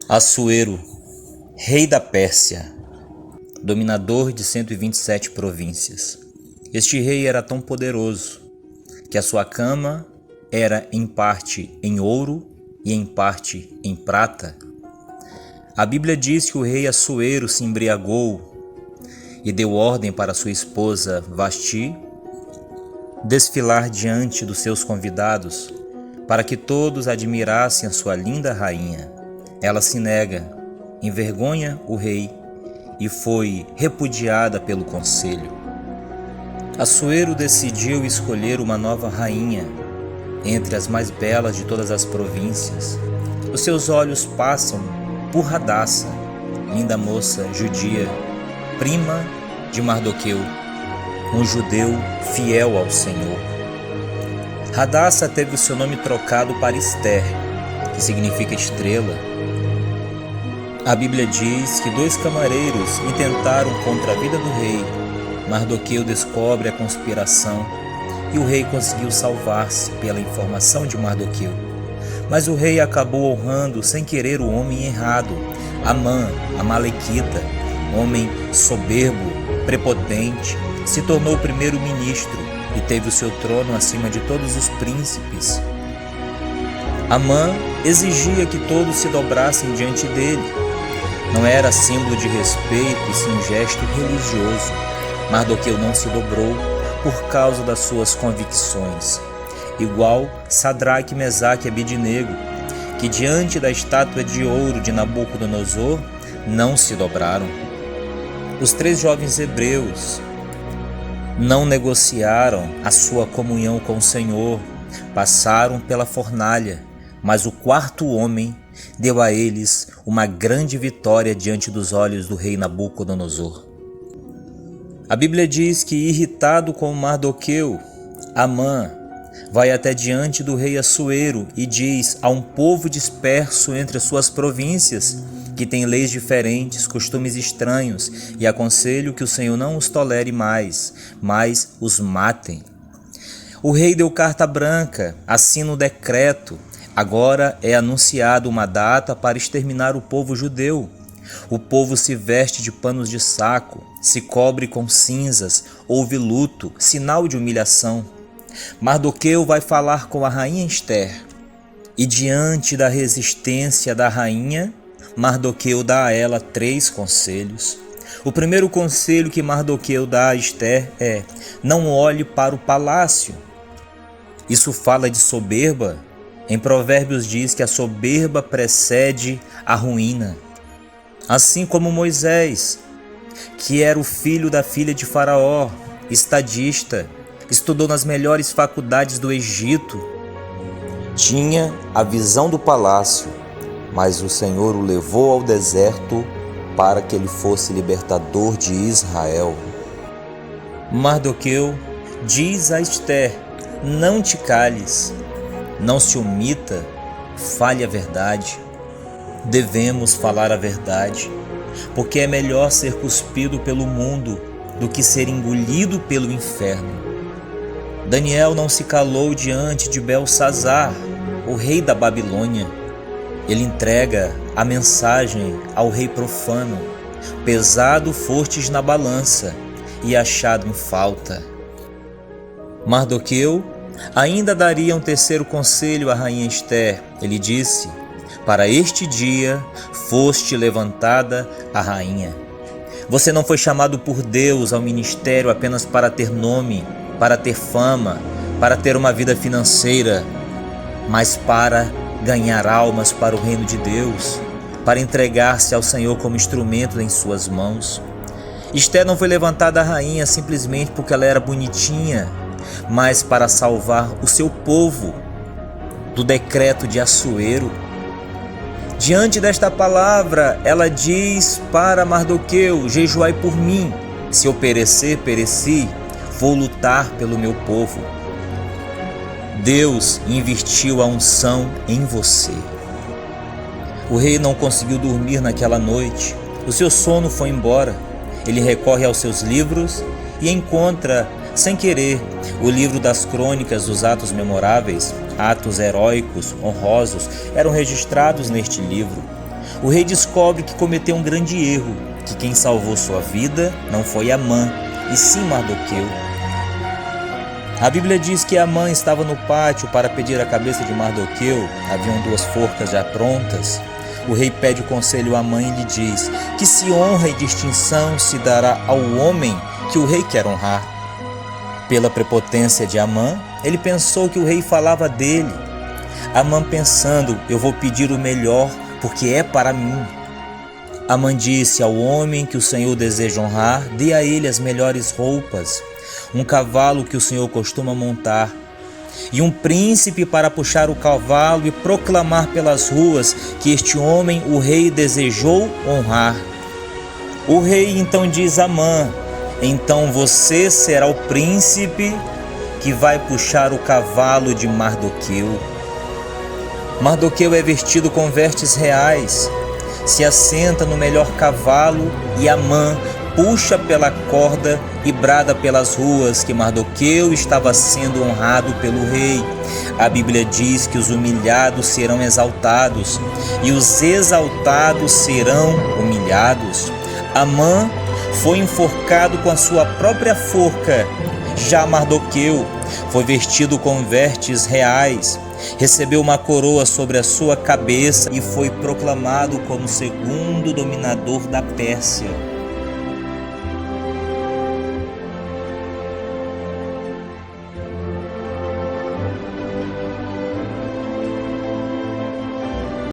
Assuero, rei da Pérsia, dominador de 127 províncias. Este rei era tão poderoso que a sua cama era em parte em ouro e em parte em prata. A Bíblia diz que o rei Assuero se embriagou e deu ordem para sua esposa Vasti desfilar diante dos seus convidados para que todos admirassem a sua linda rainha. Ela se nega, envergonha o rei e foi repudiada pelo conselho. Assuero decidiu escolher uma nova rainha entre as mais belas de todas as províncias. Os seus olhos passam por Hadassa, linda moça judia, prima de Mardoqueu, um judeu fiel ao Senhor. Hadassa teve o seu nome trocado para Ester, que significa estrela. A Bíblia diz que 2 camareiros intentaram contra a vida do rei. Mardoqueu descobre a conspiração e o rei conseguiu salvar-se pela informação de Mardoqueu. Mas o rei acabou honrando sem querer o homem errado, Amã, a Malequita, homem soberbo, prepotente, se tornou o primeiro-ministro e teve o seu trono acima de todos os príncipes. Amã exigia que todos se dobrassem diante dele. Não era símbolo de respeito e sim um gesto religioso. Mardoqueu não se dobrou por causa das suas convicções, igual Sadraque, Mesaque e Abednego, que diante da estátua de ouro de Nabucodonosor não se dobraram. Os 3 jovens hebreus não negociaram a sua comunhão com o Senhor, passaram pela fornalha, mas o 4º homem deu a eles uma grande vitória diante dos olhos do rei Nabucodonosor. A Bíblia diz que, irritado com Mardoqueu, Amã vai até diante do rei Assuero e diz a um povo disperso entre as suas províncias, que tem leis diferentes, costumes estranhos, e aconselho que o Senhor não os tolere mais, mas os matem. O rei deu carta branca, assina o decreto. Agora é anunciado uma data para exterminar o povo judeu. O povo se veste de panos de saco, se cobre com cinzas, houve luto, sinal de humilhação. Mardoqueu vai falar com a rainha Ester. E diante da resistência da rainha, Mardoqueu dá a ela 3 conselhos. O primeiro conselho que Mardoqueu dá a Ester é: não olhe para o palácio. Isso fala de soberba. Em Provérbios diz que a soberba precede a ruína. Assim como Moisés, que era o filho da filha de Faraó, estadista, estudou nas melhores faculdades do Egito, tinha a visão do palácio, mas o Senhor o levou ao deserto para que ele fosse libertador de Israel. Mardoqueu diz a Ester: não te cales, não se omita, fale a verdade. Devemos falar a verdade, porque é melhor ser cuspido pelo mundo do que ser engolido pelo inferno. Daniel não se calou diante de Belsazar, o rei da Babilônia. Ele entrega a mensagem ao rei profano: pesado fostes na balança e achado em falta. Mardoqueu ainda daria um 3º conselho à rainha Ester. Ele disse: para este dia foste levantada a rainha. Você não foi chamado por Deus ao ministério apenas para ter nome, para ter fama, para ter uma vida financeira, mas para ganhar almas para o reino de Deus, para entregar-se ao Senhor como instrumento em suas mãos. Ester não foi levantada a rainha simplesmente porque ela era bonitinha, mas para salvar o seu povo do decreto de Assuero. Diante desta palavra, ela diz para Mardoqueu: jejuai por mim, se eu perecer, pereci, vou lutar pelo meu povo. Deus investiu a unção em você. O rei não conseguiu dormir naquela noite, o seu sono foi embora. Ele recorre aos seus livros e encontra, sem querer, o livro das crônicas dos atos memoráveis. Atos heróicos, honrosos, eram registrados neste livro. o rei descobre que cometeu um grande erro, que quem salvou sua vida não foi Amã, e sim Mardoqueu. A Bíblia diz que Amã estava no pátio para pedir a cabeça de Mardoqueu. Haviam 2 forcas já prontas. O rei pede o conselho a Amã e lhe diz que se honra e distinção se dará ao homem que o rei quer honrar. Pela prepotência de Amã, ele pensou que o rei falava dele. Amã pensando, eu vou pedir o melhor, porque é para mim. Amã disse ao homem que o Senhor deseja honrar, dê a ele as melhores roupas, um cavalo que o Senhor costuma montar, e um príncipe para puxar o cavalo e proclamar pelas ruas que este homem o rei desejou honrar. O rei então diz a Amã, então você será o príncipe que vai puxar o cavalo de Mardoqueu. Mardoqueu é vestido com vestes reais, se assenta no melhor cavalo e Amã puxa pela corda e brada pelas ruas que Mardoqueu estava sendo honrado pelo rei. A Bíblia diz que os humilhados serão exaltados e os exaltados serão humilhados. Amã foi enforcado com a sua própria forca. Já Mardoqueu foi vestido com vestes reais, recebeu uma coroa sobre a sua cabeça e foi proclamado como o segundo dominador da Pérsia.